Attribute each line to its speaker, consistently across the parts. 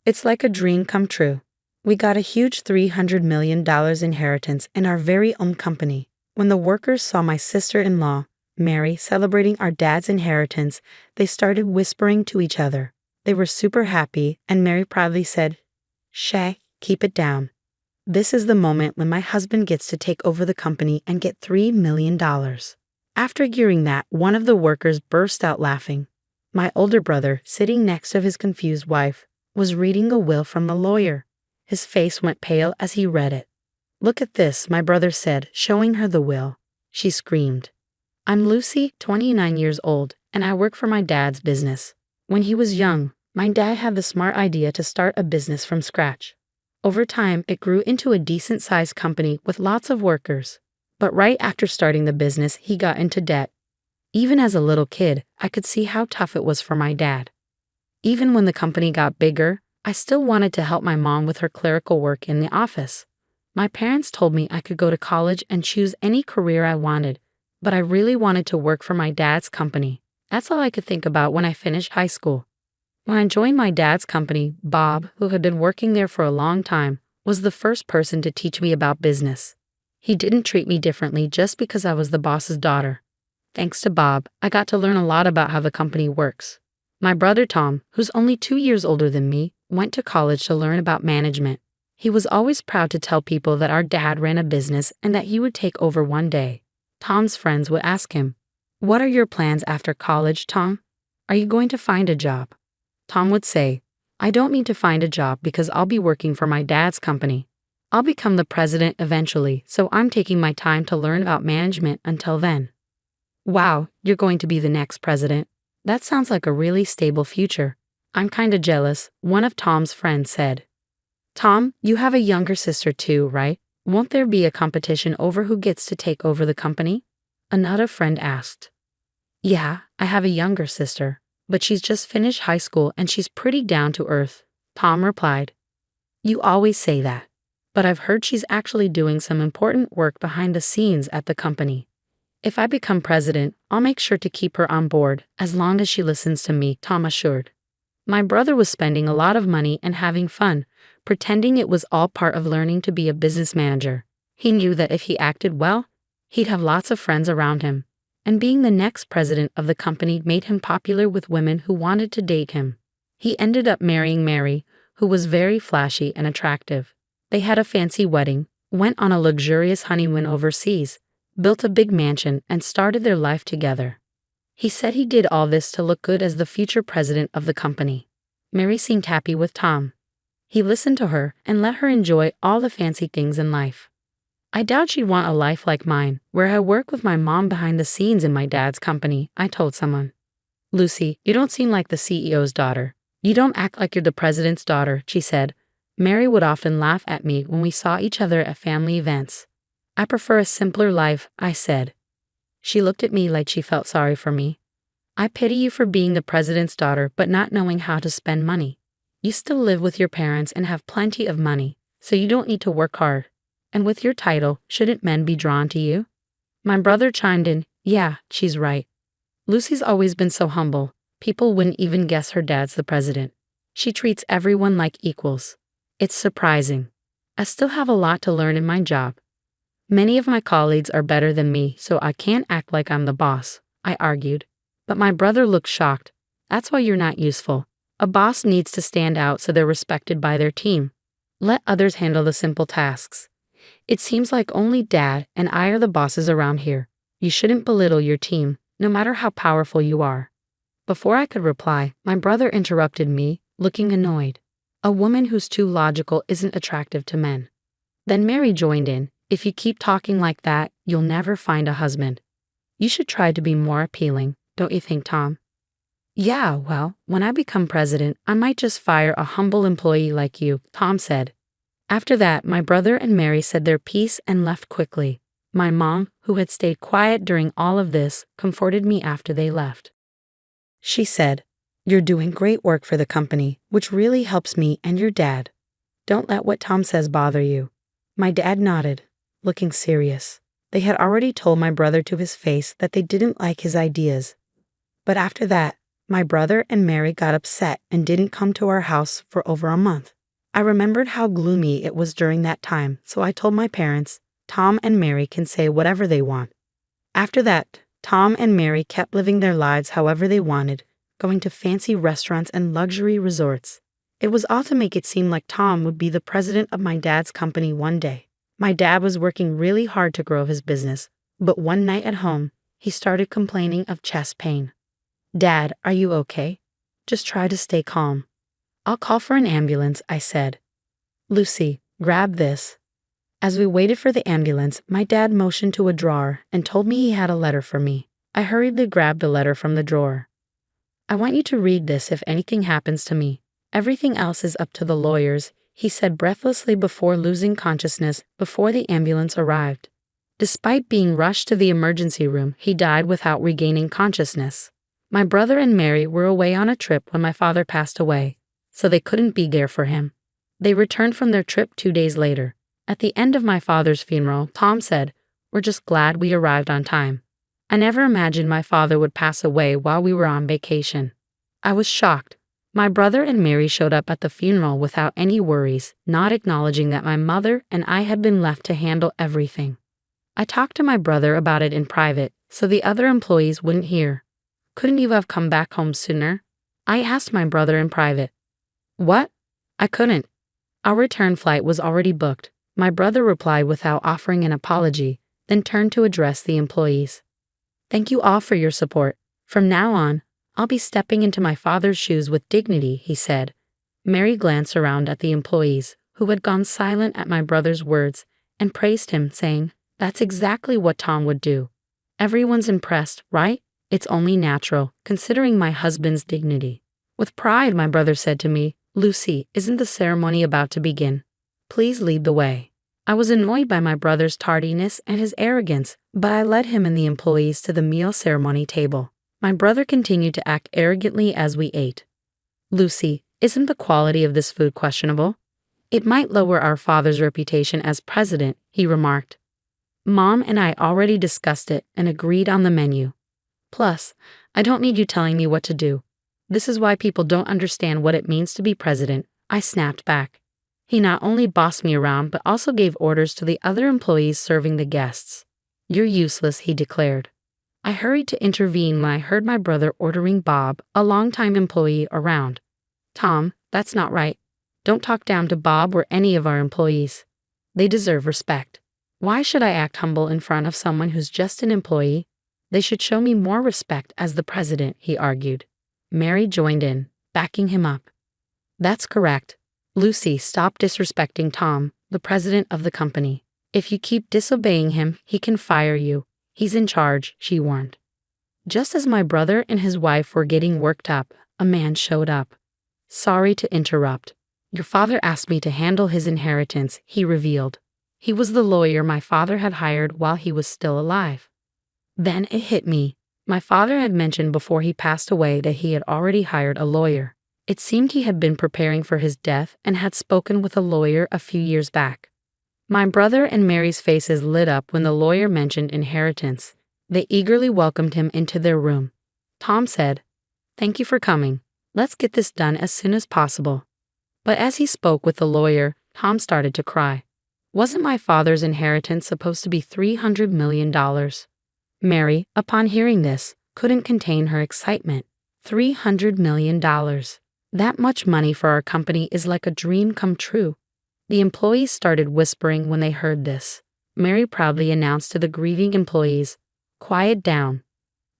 Speaker 1: It's like a dream come true. We got a huge $300 million inheritance in our very own company. When the workers saw my sister-in-law, Mary, celebrating our dad's inheritance, they started whispering to each other. They were super happy, and Mary proudly said, "Shay, keep it down. This is the moment when my husband gets to take over the company and get $3 million. After hearing that, one of the workers burst out laughing. My older brother, sitting next to his confused wife, was reading a will from the lawyer. His face went pale as he read it. "Look at this," my brother said, showing her the will. She screamed. "I'm Lucy, 29 years old, and I work for my dad's business. When he was young, my dad had the smart idea to start a business from scratch. Over time, it grew into a decent-sized company with lots of workers. But right after starting the business, he got into debt. Even as a little kid, I could see how tough it was for my dad. Even when the company got bigger, I still wanted to help my mom with her clerical work in the office. My parents told me I could go to college and choose any career I wanted, but I really wanted to work for my dad's company. That's all I could think about when I finished high school. When I joined my dad's company, Bob, who had been working there for a long time, was the first person to teach me about business. He didn't treat me differently just because I was the boss's daughter. Thanks to Bob, I got to learn a lot about how the company works. My brother Tom, who's only 2 years older than me, went to college to learn about management. He was always proud to tell people that our dad ran a business and that he would take over one day. Tom's friends would ask him, "What are your plans after college, Tom? Are you going to find a job?" Tom would say, "I don't mean to find a job because I'll be working for my dad's company. I'll become the president eventually, so I'm taking my time to learn about management until then." "Wow, you're going to be the next president. That sounds like a really stable future. I'm kinda jealous," one of Tom's friends said. "Tom, you have a younger sister too, right? Won't there be a competition over who gets to take over the company?" Another friend asked. "Yeah, I have a younger sister, but she's just finished high school and she's pretty down to earth," Tom replied. "You always say that, but I've heard she's actually doing some important work behind the scenes at the company. If I become president, I'll make sure to keep her on board as long as she listens to me," Tom assured. My brother was spending a lot of money and having fun, pretending it was all part of learning to be a business manager. He knew that if he acted well, he'd have lots of friends around him, and being the next president of the company made him popular with women who wanted to date him. He ended up marrying Mary, who was very flashy and attractive. They had a fancy wedding, went on a luxurious honeymoon overseas, built a big mansion, and started their life together. He said he did all this to look good as the future president of the company. Mary seemed happy with Tom. He listened to her and let her enjoy all the fancy things in life. "I doubt she'd want a life like mine, where I work with my mom behind the scenes in my dad's company," I told someone. "Lucy, you don't seem like the CEO's daughter. You don't act like you're the president's daughter," she said. Mary would often laugh at me when we saw each other at family events. "I prefer a simpler life," I said. She looked at me like she felt sorry for me. "I pity you for being the president's daughter but not knowing how to spend money. You still live with your parents and have plenty of money, so you don't need to work hard. And with your title, shouldn't men be drawn to you?" My brother chimed in, "Yeah, she's right. Lucy's always been so humble, people wouldn't even guess her dad's the president. She treats everyone like equals. It's surprising. I still have a lot to learn in my job. Many of my colleagues are better than me, so I can't act like I'm the boss," I argued. But my brother looked shocked. "That's why you're not useful. A boss needs to stand out so they're respected by their team. Let others handle the simple tasks. It seems like only Dad and I are the bosses around here. You shouldn't belittle your team, no matter how powerful you are." Before I could reply, my brother interrupted me, looking annoyed. "A woman who's too logical isn't attractive to men." Then Mary joined in. "If you keep talking like that, you'll never find a husband. You should try to be more appealing, don't you think, Tom?" "Yeah, well, when I become president, I might just fire a humble employee like you," Tom said. After that, my brother and Mary said their piece and left quickly. My mom, who had stayed quiet during all of this, comforted me after they left. She said, "You're doing great work for the company, which really helps me and your dad. Don't let what Tom says bother you." My dad nodded, looking serious. They had already told my brother to his face that they didn't like his ideas. But after that, My brother and Mary got upset and didn't come to our house for over a month. I remembered how gloomy it was during that time, so I told my parents, Tom and Mary can say whatever they want. After that, Tom and Mary kept living their lives however they wanted, going to fancy restaurants and luxury resorts. It was all to make it seem like Tom would be the president of my dad's company one day. My dad was working really hard to grow his business, but one night at home, he started complaining of chest pain. "Dad, are you okay? Just try to stay calm." "I'll call for an ambulance," I said. "Lucy, grab this." As we waited for the ambulance, my dad motioned to a drawer and told me he had a letter for me. I hurriedly grabbed the letter from the drawer. "I want you to read this if anything happens to me. Everything else is up to the lawyers," he said breathlessly before losing consciousness before the ambulance arrived. Despite being rushed to the emergency room, he died without regaining consciousness. My brother and Mary were away on a trip when my father passed away, so they couldn't be there for him. They returned from their trip 2 days later. At the end of my father's funeral, Tom said, "We're just glad we arrived on time. I never imagined my father would pass away while we were on vacation." I was shocked. My brother and Mary showed up at the funeral without any worries, not acknowledging that my mother and I had been left to handle everything. I talked to my brother about it in private, so the other employees wouldn't hear. "Couldn't you have come back home sooner?" I asked my brother in private. "What?" "I couldn't. Our return flight was already booked." My brother replied without offering an apology, then turned to address the employees. "Thank you all for your support. From now on, I'll be stepping into my father's shoes with dignity," he said. Mary glanced around at the employees, who had gone silent at my brother's words, and praised him, saying, "That's exactly what Tom would do." "Everyone's impressed, right? It's only natural, considering my husband's dignity." With pride, my brother said to me, "Lucy, isn't the ceremony about to begin? Please lead the way." I was annoyed by my brother's tardiness and his arrogance, but I led him and the employees to the meal ceremony table. My brother continued to act arrogantly as we ate. "Lucy, isn't the quality of this food questionable? It might lower our father's reputation as president," he remarked. "Mom and I already discussed it and agreed on the menu. Plus, I don't need you telling me what to do. This is why people don't understand what it means to be president," I snapped back. He not only bossed me around but also gave orders to the other employees serving the guests. "You're useless," he declared. I hurried to intervene when I heard my brother ordering Bob, a longtime employee, around. "Tom, that's not right. Don't talk down to Bob or any of our employees. They deserve respect. Why should I act humble in front of someone who's just an employee? They should show me more respect as the president," he argued. Mary joined in, backing him up. "That's correct. Lucy, stop disrespecting Tom, the president of the company. If you keep disobeying him, he can fire you. He's in charge," she warned. Just as my brother and his wife were getting worked up, a man showed up. "Sorry to interrupt. Your father asked me to handle his inheritance," he revealed. He was the lawyer my father had hired while he was still alive. Then it hit me. My father had mentioned before he passed away that he had already hired a lawyer. It seemed he had been preparing for his death and had spoken with a lawyer a few years back. My brother and Mary's faces lit up when the lawyer mentioned inheritance. They eagerly welcomed him into their room. Tom said, "Thank you for coming. Let's get this done as soon as possible." But as he spoke with the lawyer, Tom started to cry. Wasn't my father's inheritance supposed to be $300 million? Mary, upon hearing this, couldn't contain her excitement. $300 million. That much money for our company is like a dream come true. The employees started whispering when they heard this. Mary proudly announced to the grieving employees, "Quiet down.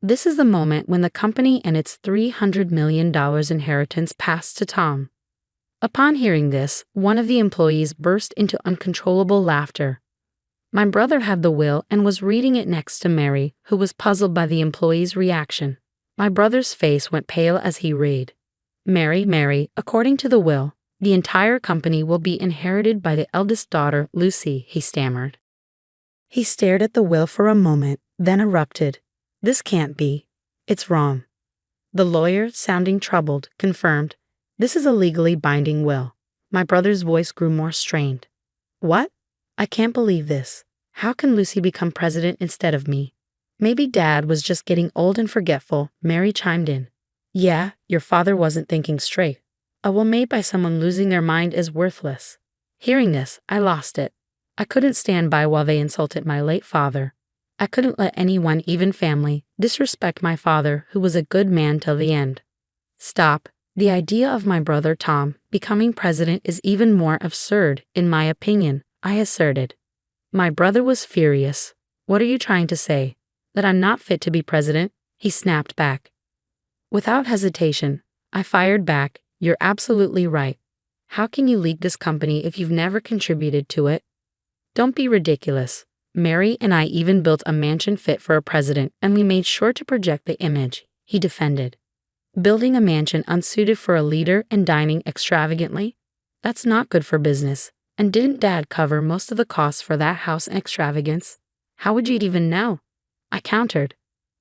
Speaker 1: This is the moment when the company and its $300 million inheritance passed to Tom." Upon hearing this, one of the employees burst into uncontrollable laughter. My brother had the will and was reading it next to Mary, who was puzzled by the employee's reaction. My brother's face went pale as he read, Mary, according to the will, the entire company will be inherited by the eldest daughter, Lucy," he stammered. He stared at the will for a moment, then erupted. "This can't be. It's wrong." The lawyer, sounding troubled, confirmed, "This is a legally binding will." My brother's voice grew more strained. "What? I can't believe this. How can Lucy become president instead of me?" "Maybe Dad was just getting old and forgetful," Mary chimed in. Yeah, your father wasn't thinking straight. A will made by someone losing their mind is worthless. Hearing this, I lost it. I couldn't stand by while they insulted my late father. I couldn't let anyone, even family, disrespect my father, who was a good man till the end. Stop. The idea of my brother Tom becoming president is even more absurd, in my opinion, I asserted. My brother was furious. What are you trying to say? That I'm not fit to be president? He snapped back. Without hesitation, I fired back, you're absolutely right. How can you lead this company if you've never contributed to it? Don't be ridiculous. Mary and I even built a mansion fit for a president, and we made sure to project the image, he defended. Building a mansion unsuited for a leader and dining extravagantly? That's not good for business. And didn't Dad cover most of the costs for that house and extravagance? How would you even know? I countered.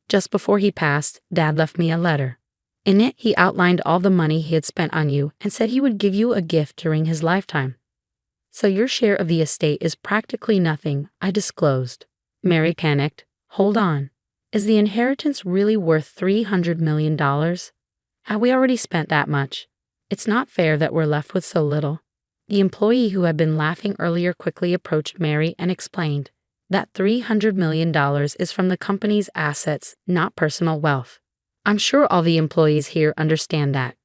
Speaker 1: Just before he passed, Dad left me a letter. In it, he outlined all the money he had spent on you and said he would give you a gift during his lifetime. So your share of the estate is practically nothing, I disclosed. Mary panicked. Hold on. Is the inheritance really worth $300 million? Have we already spent that much? It's not fair that we're left with so little. The employee who had been laughing earlier quickly approached Mary and explained that $300 million is from the company's assets, not personal wealth. I'm sure all the employees here understand that.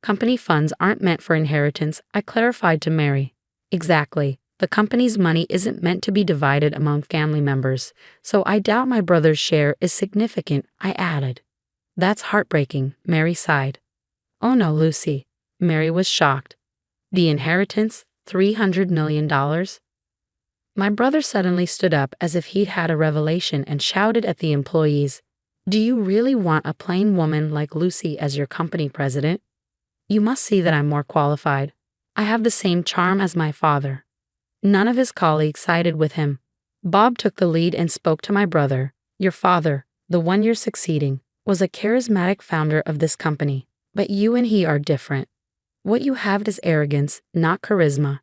Speaker 1: Company funds aren't meant for inheritance, I clarified to Mary. Exactly. The company's money isn't meant to be divided among family members, so I doubt my brother's share is significant, I added. That's heartbreaking, Mary sighed. Oh no, Lucy. Mary was shocked. The inheritance? $300 million? My brother suddenly stood up as if he'd had a revelation and shouted at the employees, Do you really want a plain woman like Lucy as your company president? You must see that I'm more qualified. I have the same charm as my father. None of his colleagues sided with him. Bob took the lead and spoke to my brother. Your father, the one you're succeeding, was a charismatic founder of this company, but you and he are different. What you have is arrogance, not charisma.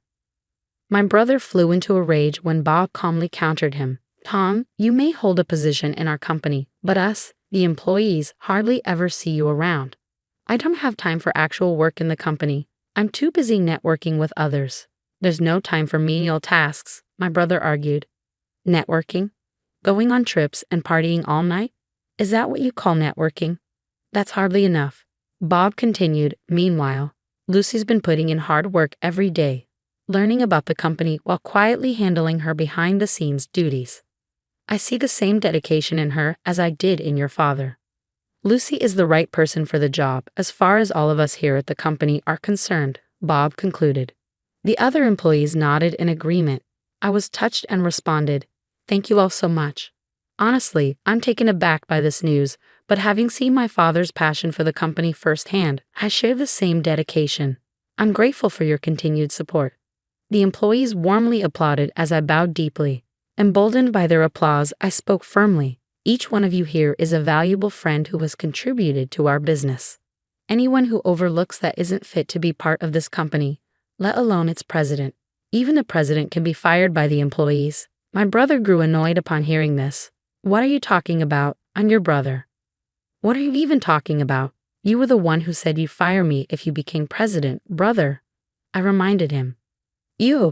Speaker 1: My brother flew into a rage when Bob calmly countered him. Tom, you may hold a position in our company, but us, the employees, hardly ever see you around. I don't have time for actual work in the company. I'm too busy networking with others. There's no time for menial tasks, my brother argued. Networking? Going on trips and partying all night? Is that what you call networking? That's hardly enough. Bob continued, meanwhile, Lucy's been putting in hard work every day, learning about the company while quietly handling her behind-the-scenes duties. I see the same dedication in her as I did in your father. Lucy is the right person for the job as far as all of us here at the company are concerned, Bob concluded. The other employees nodded in agreement. I was touched and responded, Thank you all so much. Honestly, I'm taken aback by this news, but having seen my father's passion for the company firsthand, I share the same dedication. I'm grateful for your continued support. The employees warmly applauded as I bowed deeply. Emboldened by their applause, I spoke firmly. Each one of you here is a valuable friend who has contributed to our business. Anyone who overlooks that isn't fit to be part of this company, let alone its president. Even the president can be fired by the employees. My brother grew annoyed upon hearing this. What are you talking about? I'm your brother. What are you even talking about? You were the one who said you'd fire me if you became president, brother. I reminded him.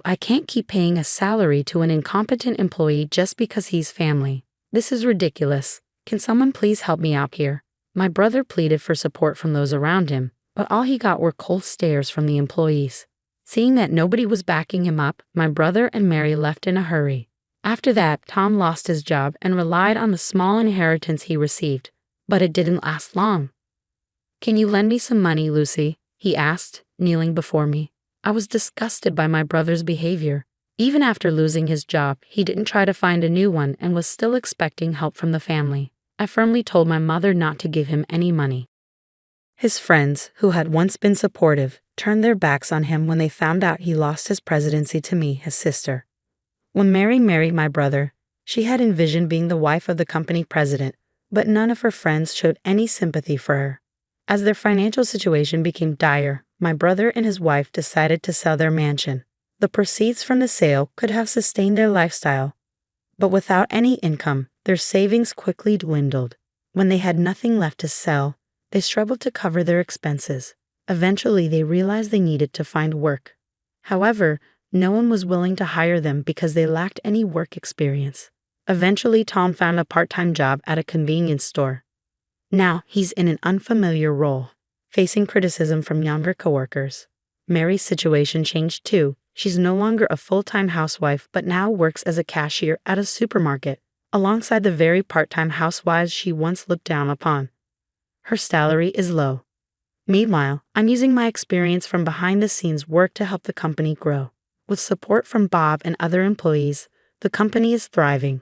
Speaker 1: I can't keep paying a salary to an incompetent employee just because he's family. This is ridiculous. Can someone please help me out here? My brother pleaded for support from those around him, but all he got were cold stares from the employees. Seeing that nobody was backing him up, my brother and Mary left in a hurry. After that, Tom lost his job and relied on the small inheritance he received, but it didn't last long. Can you lend me some money, Lucy? He asked, kneeling before me. I was disgusted by my brother's behavior. Even after losing his job, he didn't try to find a new one and was still expecting help from the family. I firmly told my mother not to give him any money. His friends, who had once been supportive, turned their backs on him when they found out he lost his presidency to me, his sister. When Mary married my brother, she had envisioned being the wife of the company president, but none of her friends showed any sympathy for her. As their financial situation became dire, my brother and his wife decided to sell their mansion. The proceeds from the sale could have sustained their lifestyle, but without any income, their savings quickly dwindled. When they had nothing left to sell, They struggled to cover their expenses. Eventually, they realized they needed to find work. However, no one was willing to hire them because they lacked any work experience. Eventually, Tom found a part-time job at a convenience store. Now, he's in an unfamiliar role, facing criticism from younger coworkers. Mary's situation changed too. She's no longer a full-time housewife but now works as a cashier at a supermarket, alongside the very part-time housewives she once looked down upon. Her salary is low. Meanwhile, I'm using my experience from behind-the-scenes work to help the company grow. With support from Bob and other employees, the company is thriving.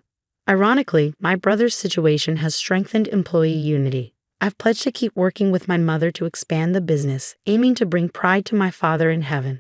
Speaker 1: Ironically, my brother's situation has strengthened employee unity. I've pledged to keep working with my mother to expand the business, aiming to bring pride to my father in heaven.